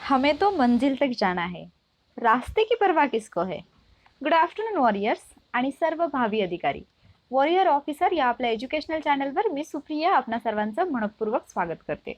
हमें तो मंजिल तक जाना है, रास्ते की परवा किसको है. गुड आफ्टरनून वॉरियर्स आणि सर्व भावी अधिकारी. वॉरियर ऑफिसर या आपल्या एज्युकेशनल चॅनलवर मी सुप्रिया आपणा सर्वांचं मनपूर्वक स्वागत करते.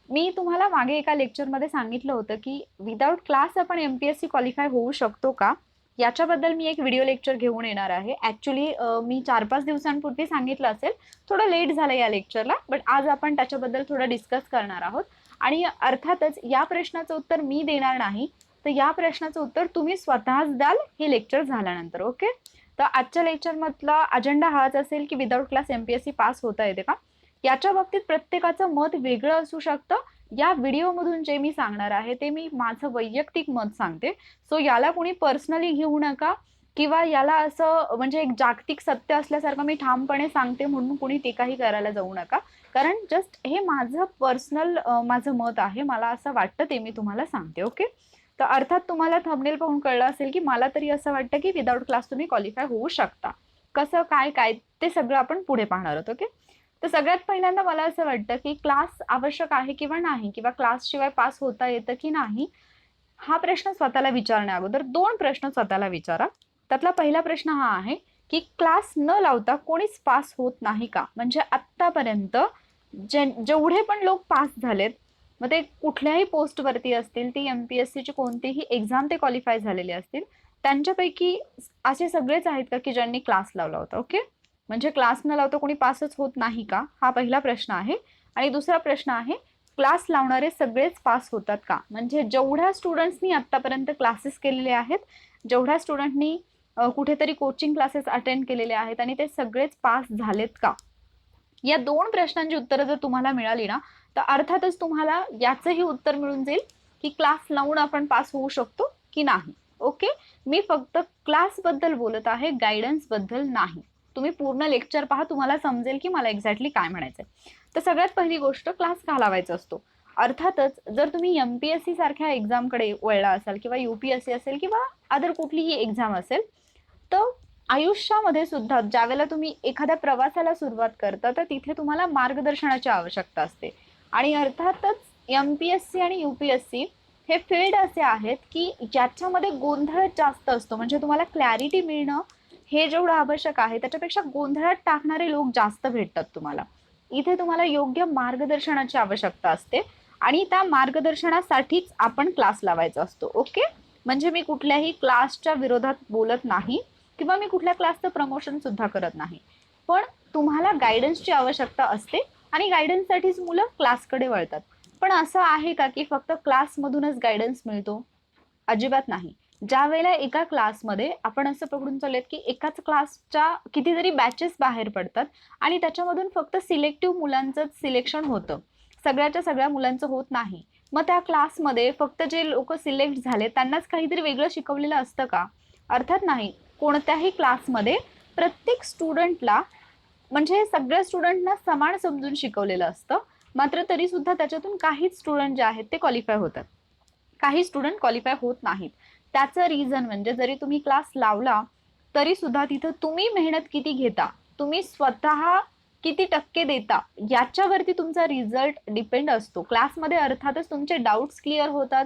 मी तुम्हाला मागे एका लेक्चरमध्ये सांगितलं होतं की विदाउट क्लास आपण MPSC क्वालिफाय होऊ शकतो का, याच्याबद्दल मी एक व्हिडिओ लेक्चर घेऊन येणार आहे. ॲक्च्युली मी 4-5 दिवसांपूर्वी सांगितलं असेल, थोडं लेट झालं या लेक्चरला, बट आज आपण त्याच्याबद्दल थोडं डिस्कस करणार आहोत. आणि अर्थातच या प्रश्नाचं उत्तर मी देणार नाही, तर या प्रश्नाचं उत्तर तुम्ही स्वतःच द्याल हे लेक्चर झाल्यानंतर. ओके, तर आजच्या लेक्चरमधला अजेंडा हाच असेल की विदाउट क्लास MPSC पास होता येते का. याच्या बाबतीत प्रत्येकाचं मत वेगळं असू शकतं. या व्हिडिओमधून जे मी सांगणार आहे ते मी माझं वैयक्तिक मत सांगते. सो याला कोणी पर्सनली घेऊ नका किंवा याला असं म्हणजे एक जागतिक सत्य असल्यासारखं मी ठामपणे सांगते म्हणून कोणी ते काही करायला जाऊ नका. कारण जस्ट हे माझं पर्सनल माझं मत आहे, मला असं वाटतं ते मी तुम्हाला सांगते. ओके, तर अर्थात तुम्हाला थंबनेल पाहून कळलं असेल की मला तरी असं वाटतं की विदाउट क्लास तुम्ही क्वालिफाय होऊ शकता. कसं काय काय ते सगळं आपण पुढे पाहणार आहोत. ओके, तर सगळ्यात पहिल्यांदा मला असं वाटतं की क्लास आवश्यक आहे किंवा नाही, किंवा क्लास शिवाय पास होता येतं की नाही, हा प्रश्न स्वतःला विचारण्या अगोदर 2 प्रश्न स्वतःला विचारा. त्यातला पहिला प्रश्न हा आहे की क्लास न लावता कोणीच पास होत नाही का. म्हणजे आत्तापर्यंत जेवढे पण लोक पास झालेत, मग ते कुठल्याही पोस्टवरती असतील, ती MPSC ची कोणतीही एक्झाम ते क्वालिफाय झालेले असतील, त्यांच्यापैकी असे सगळेच आहेत का की ज्यांनी क्लास लावला होता. ओके, म्हणजे क्लास न लावता कोणी पासच होत नाही का, हा पहिला प्रश्न आहे. आणि दुसरा प्रश्न आहे क्लास लावणारे सगळेच पास होतात का. म्हणजे जेवढ्या स्टुडंट्सनी आत्तापर्यंत क्लासेस केलेले आहेत, जेवढ्या स्टुडंटनी कुठेतरी कोचिंग क्लासेस अटेंड केलेले आहेत आणि ते सगळेच पास झालेत का. या 2 प्रश्नांची उत्तरं जर तुम्हाला मिळाली ना, तर अर्थातच तुम्हाला याचंही उत्तर मिळून जाईल की क्लास लावून आपण पास होऊ शकतो की नाही. ओके, मी फक्त क्लास बद्दल बोलत आहे, गायडन्स बद्दल नाही. तुम्ही पूर्ण लेक्चर पहा, तुम्हाला समजेल की मला एक्झॅक्टली काय म्हणायचंय. तर सगळ्यात पहिली गोष्ट, क्लास का लावायचा असतो. अर्थातच जर तुम्ही MPSC सारख्या एक्झामकडे वळला असाल किंवा UPSC असेल किंवा अदर कुठलीही एक्झाम असेल, तर आयुष्यामध्ये सुद्धा ज्यावेळेला तुम्ही एखाद्या प्रवासाला सुरुवात करता, तर तिथे तुम्हाला मार्गदर्शनाची आवश्यकता असते. आणि अर्थातच MPSC आणि UPSC हे फील्ड असे आहेत की ज्याच्यामध्ये गोंधळ जास्त असतो. म्हणजे तुम्हाला क्लॅरिटी मिळणं हे जेवढं आवश्यक आहे, त्याच्यापेक्षा गोंधळात टाकणारे लोक जास्त भेटतात तुम्हाला. इथे तुम्हाला योग्य मार्गदर्शनाची आवश्यकता असते आणि त्या मार्गदर्शनासाठीच आपण क्लास लावायचा असतो. ओके, म्हणजे मी कुठल्याही क्लासच्या विरोधात बोलत नाही किंवा मी कुठल्या क्लासचं प्रमोशन सुद्धा करत नाही, पण तुम्हाला गायडन्सची आवश्यकता असते आणि गायडन्ससाठीच मुलं क्लासकडे वळतात. पण असं आहे का की फक्त क्लासमधूनच गायडन्स मिळतो. अजिबात नाही. ज्या वेळेला एका क्लासमध्ये आपण असं पकडून चालूयात की एकाच क्लासच्या कितीतरी बॅचेस बाहेर पडतात आणि त्याच्यामधून फक्त सिलेक्टिव्ह मुलांचं सिलेक्शन होतं, सगळ्याच्या सगळ्या मुलांचं होत नाही. मग त्या क्लासमध्ये फक्त जे लोक सिलेक्ट झाले त्यांनाच काहीतरी वेगळं शिकवलेलं असतं का. अर्थात नाही. कोणत्याही क्लासमध्ये प्रत्येक स्टुडंटला म्हणजे सगळ्या स्टुडंटना समान समजून शिकवलेलं असतं. मात्र तरी सुद्धा त्याच्यातून काही स्टुडंट जे आहेत ते क्वालिफाय होतात, काही स्टुडंट क्वालिफाय होत नाहीत. त्याचं रिझन म्हणजे जरी तुम्ही क्लास लावला तरी सुद्धा तिथं तुम्ही मेहनत किती घेता, तुम्ही स्वतः किती टक्के देता, याच्यावरती तुमचा रिझल्ट डिपेंड असतो. क्लासमध्ये अर्थातच तुमचे डाऊट्स क्लिअर होतात.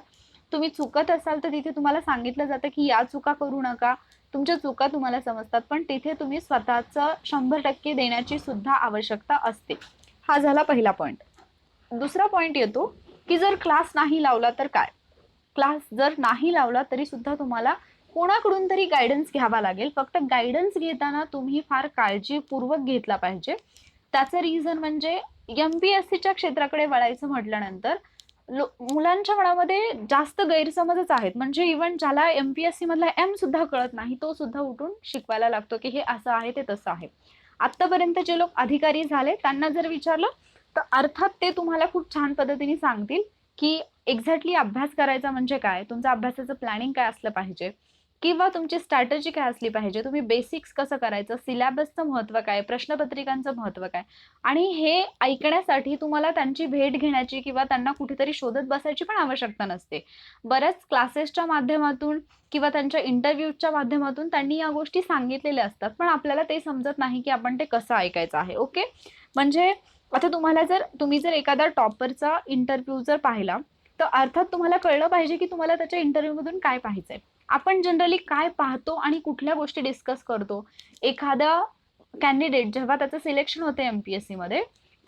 तुम्ही चुकत असाल तर तिथे तुम्हाला सांगितलं जातं की या चुका करू नका, तुमच्या चुका तुम्हाला समजतात, पण तिथे तुम्ही स्वतःचं 100% देण्याची सुद्धा आवश्यकता असते. हा झाला पहिला पॉईंट. दुसरा पॉईंट येतो की जर क्लास नाही लावला तर काय. क्लास जर नाही लावला तरी सुद्धा तुम्हाला कोणाकडून तरी गायडन्स घ्यावा लागेल. फक्त गायडन्स घेताना तुम्ही फार काळजीपूर्वक घेतला पाहिजे. त्याचं रिझन म्हणजे MPSCच्या क्षेत्राकडे वळायचं म्हटल्यानंतर मुलांच्या मनामध्ये जास्त गैरसमजच आहेत. म्हणजे इव्हन ज्याला MPSC मधला M सुद्धा कळत नाही, तो सुद्धा उठून शिकवायला लागतो की हे असं आहे ते तसं आहे. आतापर्यंत जे लोक अधिकारी झाले त्यांना जर विचारलं तर अर्थात ते तुम्हाला खूप छान पद्धतीने सांगतील की एक्झॅक्टली अभ्यास करायचा म्हणजे काय, तुमचं अभ्यासाचं प्लॅनिंग काय असलं पाहिजे किंवा तुमची स्ट्रॅटेजी काय असली पाहिजे, तुम्ही बेसिक्स कसं करायचं, सिलेबसचं महत्त्व काय, प्रश्नपत्रिकांचं महत्त्व काय. आणि हे ऐकण्यासाठी तुम्हाला त्यांची भेट घेण्याची किंवा त्यांना कुठेतरी शोधत बसायची पण आवश्यकता नसते. बऱ्याच क्लासेसच्या माध्यमातून किंवा त्यांच्या इंटरव्ह्यूच्या माध्यमातून त्यांनी या गोष्टी सांगितलेल्या असतात, पण आपल्याला ते समजत नाही की आपण ते कसं ऐकायचं आहे. ओके, म्हणजे आता तुम्ही जर एखादा टॉपरचा इंटरव्ह्यू जर पाहिला तर अर्थात तुम्हाला कळलं पाहिजे की तुम्हाला त्याच्या इंटरव्ह्यूमधून काय पाहायचंय. आपण जनरली काय पाहतो आणि कुठल्या गोष्टी डिस्कस करतो. एखादा कॅन्डिडेट जेव्हा त्याचं सिलेक्शन होते एमपीएससी मध्ये,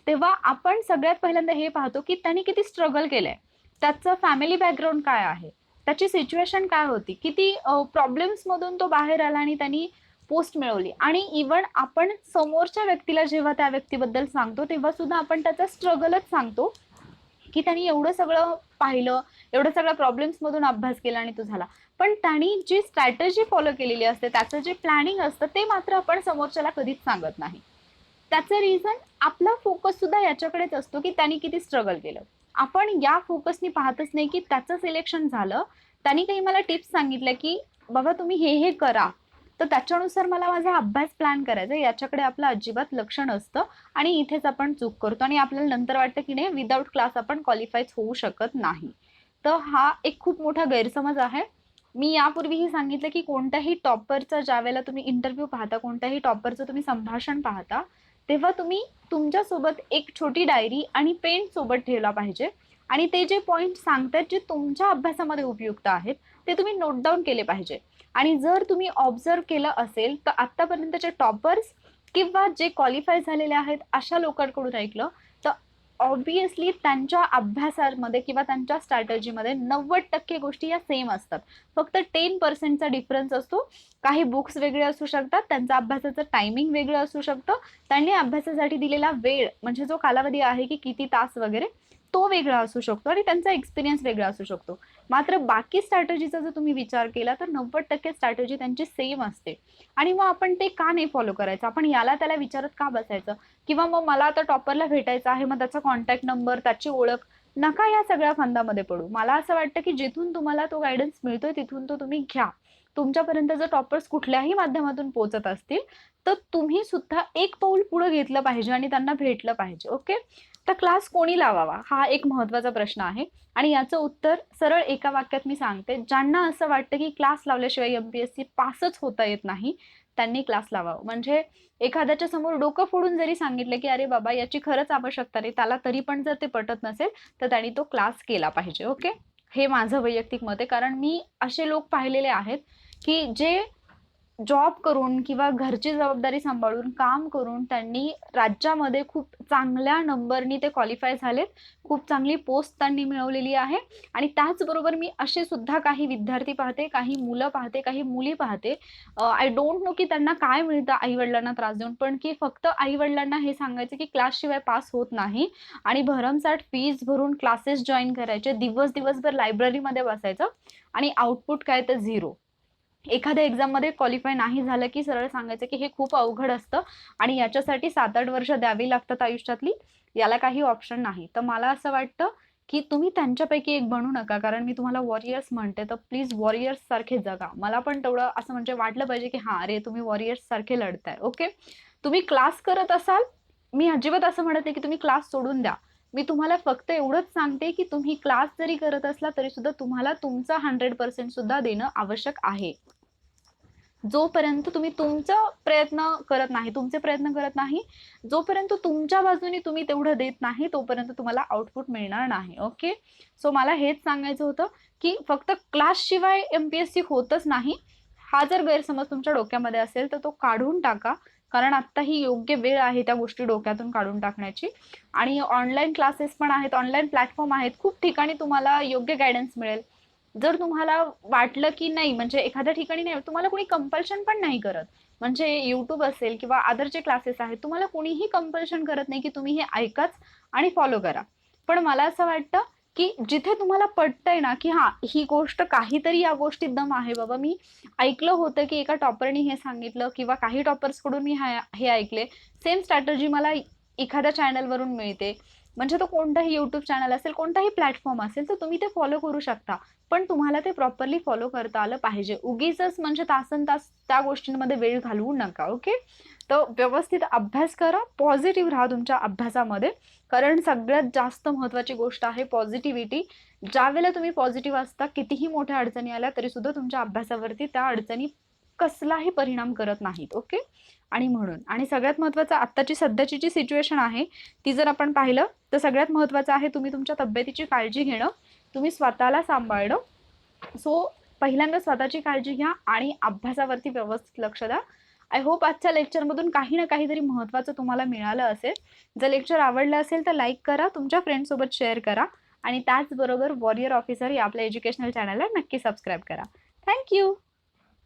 तेव्हा आपण सगळ्यात पहिल्यांदा हे पाहतो की त्यांनी किती स्ट्रगल केलंय, त्याचं फॅमिली बॅकग्राऊंड काय आहे, त्याची सिच्युएशन काय होती, किती प्रॉब्लेम्स मधून तो बाहेर आला आणि त्यांनी पोस्ट मिळवली. आणि इव्हन आपण समोरच्या व्यक्तीला जेव्हा त्या व्यक्तीबद्दल सांगतो तेव्हा सुद्धा आपण त्याचा स्ट्रगलच सांगतो की त्यांनी एवढं सगळं पाहिलं, एवढं सगळ्या प्रॉब्लेम्स मधून अभ्यास केला आणि तो झाला. पण त्यांनी जी स्ट्रॅटेजी फॉलो केलेली असते, त्याचं जे प्लॅनिंग असतं ते मात्र आपण समोरच्याला कधीच सांगत नाही. त्याचं रिझन आपला फोकस सुद्धा याच्याकडेच असतो की त्यांनी किती स्ट्रगल केलं. आपण या फोकसनी पाहतच नाही की त्याचं सिलेक्शन झालं, त्यांनी काही मला टिप्स सांगितल्या की बाबा तुम्ही हे हे करा, तर त्याच्यानुसार मला माझा अभ्यास प्लॅन करायचा, याच्याकडे आपलं अजिबात लक्ष नसतं आणि इथेच आपण चूक करतो आणि आपल्याला नंतर वाटतं की नाही विदाऊट क्लास आपण क्वालिफाय होऊ शकत नाही. तर हा एक खूप मोठा गैरसमज आहे. मी यापूर्वीही सांगितलं की कोणत्याही टॉपरचा ज्या वेळेला तुम्ही इंटरव्ह्यू पाहता, कोणत्याही टॉपरचं तुम्ही संभाषण पाहता, तेव्हा तुम्ही तुमच्यासोबत एक छोटी डायरी आणि पेन सोबत ठेवला पाहिजे आणि ते जे पॉइंट सांगतात जे तुमच्या अभ्यासामध्ये उपयुक्त आहेत ते तुम्ही नोट डाऊन केले पाहिजे. आणि जर तुम्ही ऑब्झर्व केलं असेल तर आतापर्यंतचे टॉपर्स किंवा जे क्वालिफाय झालेले आहेत अशा लोकांकडून ऐकलं तर ऑब्विसली त्यांच्या अभ्यासामध्ये किंवा त्यांच्या स्ट्रॅटेजीमध्ये 90% गोष्टी या सेम असतात. फक्त 10%चा डिफरन्स असतो. काही बुक्स वेगळे असू शकतात, त्यांचा अभ्यासाचं टायमिंग वेगळं असू शकतं, त्यांनी अभ्यासासाठी दिलेला वेळ म्हणजे जो कालावधी आहे की किती तास वगैरे तो वेगळा असू शकतो आणि त्यांचा एक्सपिरियन्स वेगळा असू शकतो. मात्र बाकी स्ट्रॅटेजीचा जर तुम्ही विचार केला तर 90% स्ट्रॅटेजी त्यांची सेम असते. आणि मग आपण ते का नाही फॉलो करायचं, आपण याला त्याला विचारत का बसायचं, किंवा मग मला आता टॉपरला भेटायचं आहे मग त्याचा कॉन्टॅक्ट नंबर, त्याची ओळख, नका या सगळ्या फंदामध्ये पडू. मला असं वाटतं की जिथून तुम्हाला तो गायडन्स मिळतोय तिथून तो तुम्ही घ्या. तुमच्यापर्यंत जर टॉपर्स कुठल्याही माध्यमातून पोहोचत असतील तर तुम्ही सुद्धा एक पाऊल पुढे घेतलं पाहिजे आणि त्यांना भेटलं पाहिजे. ओके, तर क्लास कोणी लावावा हा एक महत्त्वाचा प्रश्न आहे आणि याचं उत्तर सरळ एका वाक्यात मी सांगते. ज्यांना असं वाटतं की क्लास लावल्याशिवाय एमपीएससी पासच होता येत नाही त्यांनी क्लास लावावं. म्हणजे एखाद्याच्या समोर डोकं फोडून जरी सांगितलं की अरे बाबा याची खरंच आवश्यकता नाही, त्याला तरी पण जर ते पटत नसेल तर त्यांनी तो क्लास केला पाहिजे. ओके, हे माझं वैयक्तिक मत आहे. कारण मी असे लोक पाहिलेले आहेत की जे जॉब करून किंवा घरची जबाबदारी सांभाळून काम करून त्यांनी राज्यामध्ये खूप चांगल्या नंबरनी ते क्वालिफाय झालेत, खूप चांगली पोस्ट त्यांनी मिळवलेली आहे. आणि त्याचबरोबर मी असे सुद्धा काही विद्यार्थी पाहते, काही मुलं पाहते, काही मुली पाहते, आय डोंट नो की त्यांना काय मिळतं आईवडिलांना त्रास देऊन, पण की फक्त आईवडिलांना हे सांगायचं की क्लासशिवाय पास होत नाही आणि भरमसाठ फीज भरून क्लासेस जॉईन करायचे, दिवसभर लायब्ररीमध्ये बसायचं आणि आउटपुट काय तर झिरो. एखाद्या एक्झाममध्ये क्वालिफाय नाही झालं की सरळ सांगायचं की हे खूप अवघड असतं आणि याच्यासाठी 7-8 वर्ष द्यावी लागतात आयुष्यातली, याला काही ऑप्शन नाही. तर मला असं वाटतं की तुम्ही त्यांच्यापैकी एक बनू नका. कारण मी तुम्हाला वॉरियर्स म्हणते तर प्लीज वॉरियर्स सारखे जगा. मला पण तेवढं असं म्हणजे वाटलं पाहिजे की हा अरे तुम्ही वॉरियर्स सारखे लढताय. ओके, तुम्ही क्लास करत असाल, मी अजिबात असं म्हणत आहे की तुम्ही क्लास सोडून द्या. मी तुम्हाला फक्त एवढंच सांगते की तुम्ही क्लास जरी करत असला तरी सुद्धा तुम्हाला तुमचा 100% सुद्धा देणं आवश्यक आहे. जोपर्यंत तुम्ही तुमचे प्रयत्न करत नाही, जोपर्यंत तुमच्या बाजूने तुम्ही तेवढं देत नाही तोपर्यंत तुम्हाला आउटपुट मिळणार नाही. ओके, सो मला हेच सांगायचं होतं की फक्त क्लास शिवाय एमपीएससी होतच नाही, हा जर गैरसमज तुमच्या डोक्यामध्ये असेल तर तो काढून टाका. कारण आता ही योग्य वेळ आहे त्या गोष्टी डोक्यातून काढून टाकण्याची. आणि ऑनलाईन क्लासेस पण आहेत, ऑनलाईन प्लॅटफॉर्म आहेत, खूप ठिकाणी तुम्हाला योग्य गायडन्स मिळेल. जर तुम्हाला वाटलं की नाही, म्हणजे एखाद्या ठिकाणी नाही, तुम्हाला कोणी कंपल्शन पण नाही करत. म्हणजे युट्यूब असेल किंवा अदर जे क्लासेस आहेत तुम्हाला कोणीही कंपल्शन करत नाही की तुम्ही हे ऐकाच आणि फॉलो करा. पण मला असं वाटतं की जिथे तुम्हाला पटतंय ना की हा ही गोष्ट काहीतरी या गोष्टीत दम आहे बाबा, मी ऐकलं होतं की एका टॉपरनी हे सांगितलं किंवा काही टॉपर्स कडून मी हे ऐकले, सेम स्ट्रॅटेजी मला एखाद्या चॅनलवरून मिळते, म्हणजे तो कोणताही युट्यूब चॅनल असेल, कोणताही प्लॅटफॉर्म असेल तर तुम्ही ते फॉलो करू शकता. पण तुम्हाला ते प्रॉपरली फॉलो करता आलं पाहिजे. उगीचच म्हणजे तासनतास त्या गोष्टींमध्ये वेळ घालवू नका. ओके, तर व्यवस्थित अभ्यास करा, पॉझिटिव्ह राहा तुमच्या अभ्यासामध्ये. कारण सगळ्यात जास्त महत्त्वाची गोष्ट आहे पॉझिटिव्हिटी. ज्यावेळेला तुम्ही पॉझिटिव्ह असता, कितीही मोठ्या अडचणी आल्या तरी सुद्धा तुमच्या अभ्यासावरती त्या अडचणी कसलाही परिणाम करत नाहीत. ओके, आणि म्हणून आणि सगळ्यात महत्त्वाचं आत्ताची सध्याची जी सिच्युएशन आहे ती जर आपण पाहिलं तर सगळ्यात महत्त्वाचं आहे तुम्ही तुमच्या तब्येतीची काळजी घेणं. तुम्ही स्वतःला सांभाळणं. सो पहिल्यांदा स्वतःची काळजी घ्या आणि अभ्यासावरती व्यवस्थित लक्ष द्या. आय होप आजच्या लेक्चरमधून काही ना काहीतरी महत्त्वाचं तुम्हाला मिळालं असेल. जर लेक्चर आवडलं असेल तर लाईक करा, तुमच्या फ्रेंड्ससोबत शेअर करा आणि त्याचबरोबर वॉरियर ऑफिसर या आपल्या एज्युकेशनल चॅनलला नक्की सबस्क्राईब करा. थँक्यू.